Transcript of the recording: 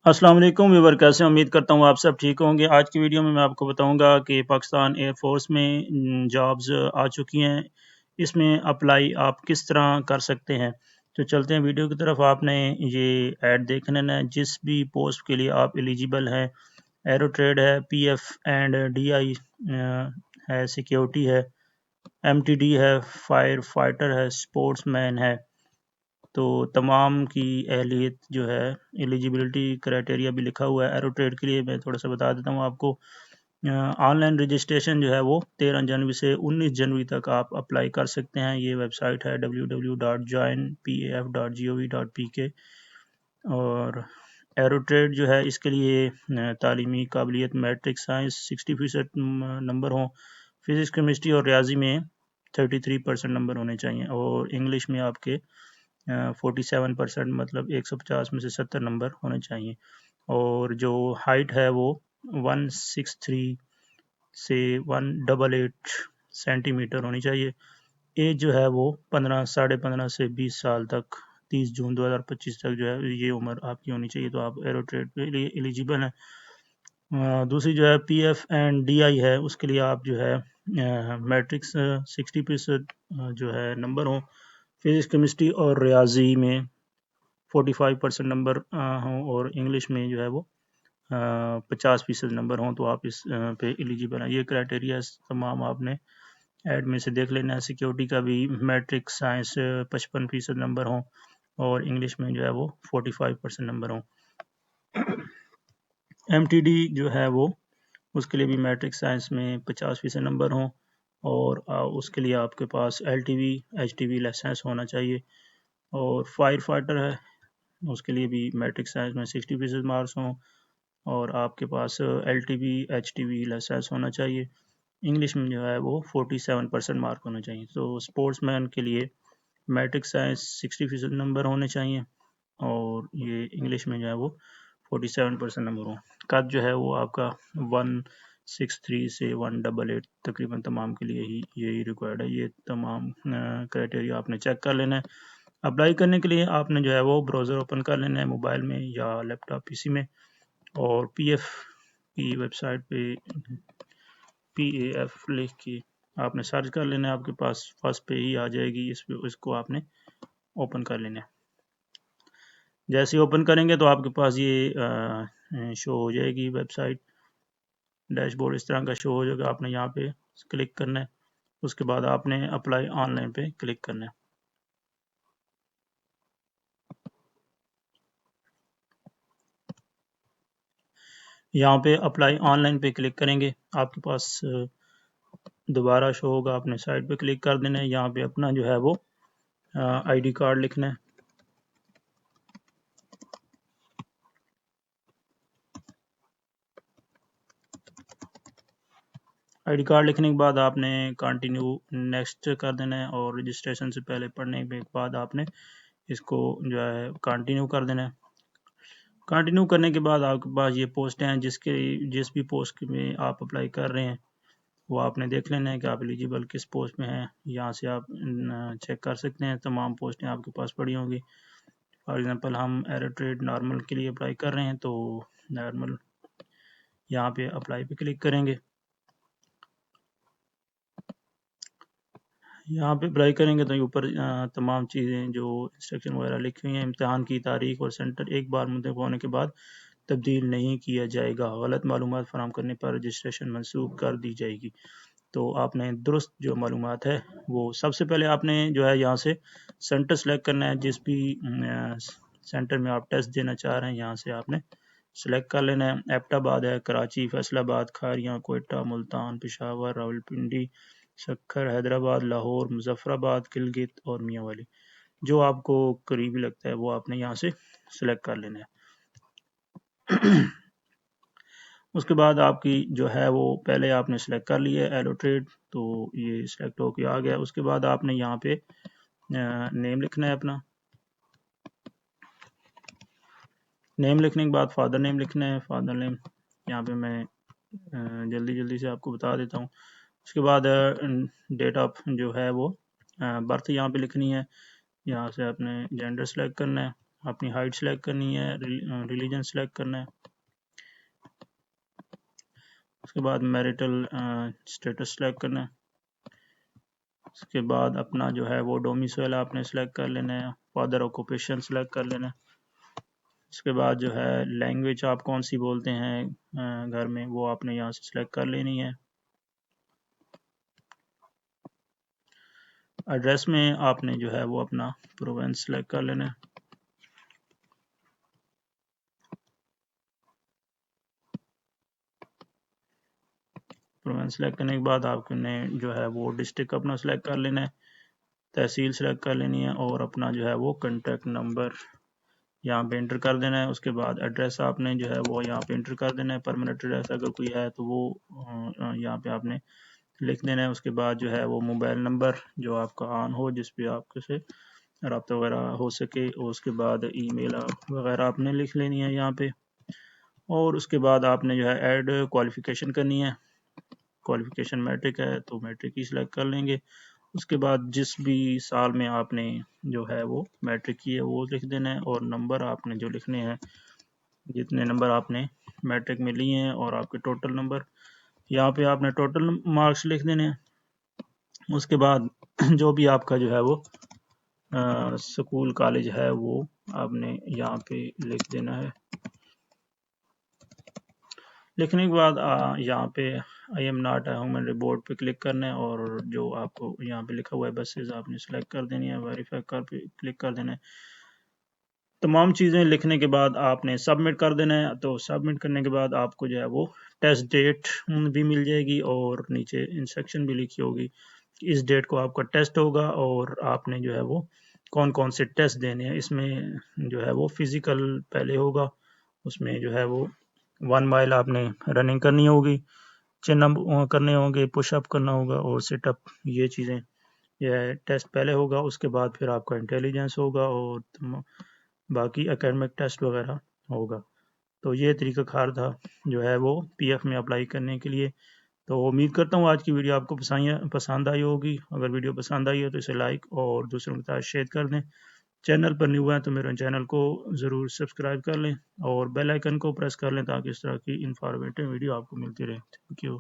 السلام علیکم ویور، کیسے امید کرتا ہوں آپ سب ٹھیک ہوں گے۔ آج کی ویڈیو میں آپ کو بتاؤں گا کہ پاکستان ایئر فورس میں جابز آ چکی ہیں، اس میں اپلائی آپ کس طرح کر سکتے ہیں۔ تو چلتے ہیں ویڈیو کی طرف۔ آپ نے یہ ایڈ دیکھنا ہے، جس بھی پوسٹ کے لیے آپ ایلیجیبل ہیں، ایرو ٹریڈ ہے، P F and D I ہے، سیکیورٹی ہے، ایم ٹی ڈی ہے، فائر فائٹر ہے، سپورٹس مین ہے۔ تو تمام کی اہلیت جو ہے، ایلیجیبلٹی کرائٹیریا بھی لکھا ہوا ہے۔ ایرو ٹریڈ کے لیے میں تھوڑا سا بتا دیتا ہوں آپ کو۔ آن لائن رجسٹریشن جو ہے وہ 13 جنوری سے 19 جنوری تک آپ اپلائی کر سکتے ہیں۔ یہ ویب سائٹ ہے www.joinpaf.gov.pk۔ اور ایرو ٹریڈ جو ہے، اس کے لیے تعلیمی قابلیت میٹرک سائنس 60% نمبر ہوں، فزکس کیمسٹری اور ریاضی میں 33% نمبر ہونے چاہیے، اور انگلش میں آپ کے 47%، مطلب 150 میں سے 70 نمبر ہونے چاہیے۔ اور جو ہائٹ ہے وہ 163 سے 188 سینٹی میٹر ہونی چاہیے۔ ایج جو ہے وہ 15 سے 20 سال تک، 30 جون 2025 تک جو ہے یہ عمر آپ کی ہونی چاہیے، تو آپ ایرو ٹریڈ کے لیے ایلیجیبل ہیں۔ دوسری جو ہے P F and D I ہے، اس کے لیے آپ جو ہے میٹرکس 60% جو ہے نمبر ہوں، فزکس کیمسٹری اور ریاضی میں 45% نمبر ہوں، اور انگلش میں جو ہے وہ 50% نمبر ہوں، تو آپ اس پہ ایلیجیبل ہیں۔ یہ کرائٹیریا تمام آپ نے ایڈ میں سے دیکھ لینا ہے۔ سیکیورٹی کا بھی میٹرک سائنس 55% نمبر ہوں، اور انگلش میں جو ہے وہ 45% نمبر ہوں۔ ایم ٹی ڈی جو ہے وہ، اس کے لیے بھی میٹرک سائنس میں 50% نمبر ہوں، اور اس کے لیے آپ کے پاس L T V H T V licence ہونا چاہیے۔ اور فائر فائٹر ہے، اس کے لیے بھی میٹرک سائنس میں 60% مارکس ہوں، اور آپ کے پاس L T V H T V licence ہونا چاہیے۔ انگلش میں جو ہے وہ 47% مارک ہونا چاہیے۔ تو اسپورٹس مین کے لیے میٹرک سائنس 60% نمبر ہونے چاہیے، اور یہ انگلش میں جو ہے وہ 47% نمبر ہوں۔ قد جو ہے وہ آپ کا 163 سے 188 تقریباً تمام کے لیے ہی یہی ریکوائرڈ ہے۔ یہ تمام کرائٹیریا آپ نے چیک کر لینا ہے۔ اپلائی کرنے کے لیے آپ نے جو ہے وہ براؤزر اوپن کر لینا ہے موبائل میں یا لیپ ٹاپ پی سی میں، اور پی ایف کی ویب سائٹ پہ PAF لکھ کے آپ نے سرچ کر لینا ہے، آپ کے پاس فرسٹ پہ ہی آ جائے گی، اس کو آپ نے اوپن کر لینا ہے۔ جیسے ہی اوپن کریں گے تو آپ کے پاس یہ شو ہو جائے گی ویب سائٹ، ڈیش بورڈ اس طرح کا شو ہو جائے گا۔ آپ نے یہاں پہ کلک کرنا ہے، اس کے بعد آپ نے اپلائی آن لائن پہ کلک کرنا ہے۔ یہاں پہ اپلائی آن لائن پہ کلک کریں گے، آپ کے پاس دوبارہ شو ہوگا، آپ نے سائٹ پہ کلک کر دینا ہے۔ یہاں پہ اپنا جو ہے وہ آئی ڈی کارڈ لکھنا ہے۔ آئی ڈی کارڈ لکھنے کے بعد آپ نے کنٹینیو نیکسٹ کر دینا ہے، اور رجسٹریشن سے پہلے پڑھنے کے بعد آپ نے اس کو جو ہے کنٹینیو کر دینا ہے۔ کنٹینیو کرنے کے بعد آپ کے پاس یہ پوسٹیں ہیں، جس بھی پوسٹ میں آپ اپلائی کر رہے ہیں وہ آپ نے دیکھ لینا ہے کہ آپ ایلیجیبل کس پوسٹ میں ہیں۔ یہاں سے آپ چیک کر سکتے ہیں، تمام پوسٹیں آپ کے پاس پڑی ہوں گی۔ فار ایگزامپل ہم ایرو ٹریڈ نارمل کے لیے اپلائی کر رہے ہیں، تو نارمل یہاں پہ اپلائی پہ کلک کریں گے۔ یہاں پہ اپلائی کریں گے تو اوپر تمام چیزیں جو انسٹرکشن وغیرہ لکھی ہوئی ہیں، امتحان کی تاریخ اور سینٹر ایک بار منتخب ہونے کے بعد تبدیل نہیں کیا جائے گا، غلط معلومات فراہم کرنے پر رجسٹریشن منسوخ کر دی جائے گی۔ تو آپ نے درست جو معلومات ہے وہ سب سے پہلے آپ نے جو ہے یہاں سے سینٹر سلیکٹ کرنا ہے، جس بھی سینٹر میں آپ ٹیسٹ دینا چاہ رہے ہیں یہاں سے آپ نے سلیکٹ کر لینا ہے۔ ایبٹ آباد ہے، کراچی، فیصل آباد، کھاریاں، کوئٹہ، ملتان، پشاور، راولپنڈی، سکھر، حیدرآباد، لاہور، مظفر آباد، گلگت اور میاں والی، جو آپ کو قریبی لگتا ہے وہ آپ نے یہاں سے سلیکٹ کر لینا ہے۔ اس کے بعد آپ کی جو ہے وہ پہلے آپ نے سلیکٹ کر لی ہے ایرو ٹریڈ، تو یہ سلیکٹ ہو کے آ گیا۔ اس کے بعد آپ نے یہاں پہ نیم لکھنا ہے اپنا، نیم لکھنے کے بعد فادر نیم لکھنا ہے۔ فادر نیم یہاں پہ میں جلدی سے آپ کو بتا دیتا ہوں۔ اس کے بعد ڈیٹ آف جو ہے وہ برتھ یہاں پہ لکھنی ہے، یہاں سے آپ نے جینڈر سلیکٹ کرنا ہے۔ اپنی ہائٹ سلیکٹ کرنی ہے، ریلیجن سلیکٹ کرنا ہے، اس کے بعد میریٹل اسٹیٹس سلیکٹ کرنا ہے، اس کے بعد اپنا جو ہے وہ ڈومیسائل آپ نے سلیکٹ کر لینا ہے، فادر آکوپیشن سلیکٹ کر لینا ہے، اس کے بعد جو ہے لینگویج آپ کون سی بولتے ہیں گھر میں وہ آپ نے یہاں سے سلیکٹ کر لینی ہے، ایڈریس میں آپ نے جو ہے وہ اپنا پروونس سلیکٹ کر لینا ہے، پروونس سلیکٹ کرنے کے بعد آپ نے جو ہے وہ ڈسٹرکٹ اپنا سلیکٹ کر لینا ہے، تحصیل سلیکٹ کر لینی ہے، اور اپنا جو ہے وہ کنٹیکٹ نمبر یہاں پہ انٹر کر دینا ہے، اس کے بعد ایڈریس آپ نے جو ہے وہ یہاں پہ انٹر کر دینا ہے، پرمننٹ ایڈریس اگر کوئی ہے تو وہ یہاں پہ آپ نے لکھ دینا ہے، اس کے بعد جو ہے وہ موبائل نمبر جو آپ کا آن ہو جس پہ آپ سے رابطہ وغیرہ ہو سکے، اور اس کے بعد ای میل وغیرہ آپ نے لکھ لینی ہے یہاں پہ، اور اس کے بعد آپ نے جو ہے ایڈ کوالیفیکیشن کرنی ہے، کوالیفیکیشن میٹرک ہے تو میٹرک ہی سلیکٹ کر لیں گے، اس کے بعد جس بھی سال میں آپ نے جو ہے وہ میٹرک کی ہے وہ لکھ دینا ہے، اور نمبر آپ نے جو لکھنے ہیں جتنے نمبر آپ نے میٹرک میں لیے ہیں اور آپ کے ٹوٹل نمبر یہاں پہ آپ نے ٹوٹل مارکس لکھ دینے ہیں، اس کے بعد جو بھی آپ کا جو ہے وہ سکول کالج ہے وہ آپ نے یہاں پہ لکھ دینا ہے، لکھنے کے بعد یہاں پہ I am not human report پہ کلک کرنا ہے، اور جو آپ کو یہاں پہ لکھا ہوا ہے بسز آپ نے سلیکٹ کر دینی ہے، ویریفائی کر پہ کلک کر دینا ہے، تمام چیزیں لکھنے کے بعد آپ نے سبمٹ کر دینا ہے، تو سبمٹ کرنے کے بعد آپ کو جو ہے وہ ٹیسٹ ڈیٹ بھی مل جائے گی، اور نیچے انسٹرکشن بھی لکھی ہوگی کہ اس ڈیٹ کو آپ کا ٹیسٹ ہوگا، اور آپ نے جو ہے وہ کون کون سے ٹیسٹ دینے ہیں، اس میں جو ہے وہ فزیکل پہلے ہوگا، اس میں جو ہے وہ 1 مائل آپ نے رننگ کرنی ہوگی، چن اپ کرنے ہوں گے، پش اپ کرنا ہوگا، اور سٹ اپ، یہ چیزیں یہ ٹیسٹ پہلے ہوگا، اس کے بعد پھر آپ کا انٹیلیجنس ہوگا اور باقی اکیڈمک ٹیسٹ وغیرہ ہوگا، تو یہ طریقہ کار تھا جو ہے وہ پی ایف میں اپلائی کرنے کے لیے، تو امید کرتا ہوں آج کی ویڈیو آپ کو پسند آئی ہوگی، اگر ویڈیو پسند آئی ہو تو اسے لائک اور دوسروں کے ساتھ شیئر کر دیں، چینل پر نیو ہیں تو میرے چینل کو ضرور سبسکرائب کر لیں اور بیل آئیکن کو پریس کر لیں تاکہ اس طرح کی انفارمیٹیو ویڈیو آپ کو ملتی رہے، تھینک یو۔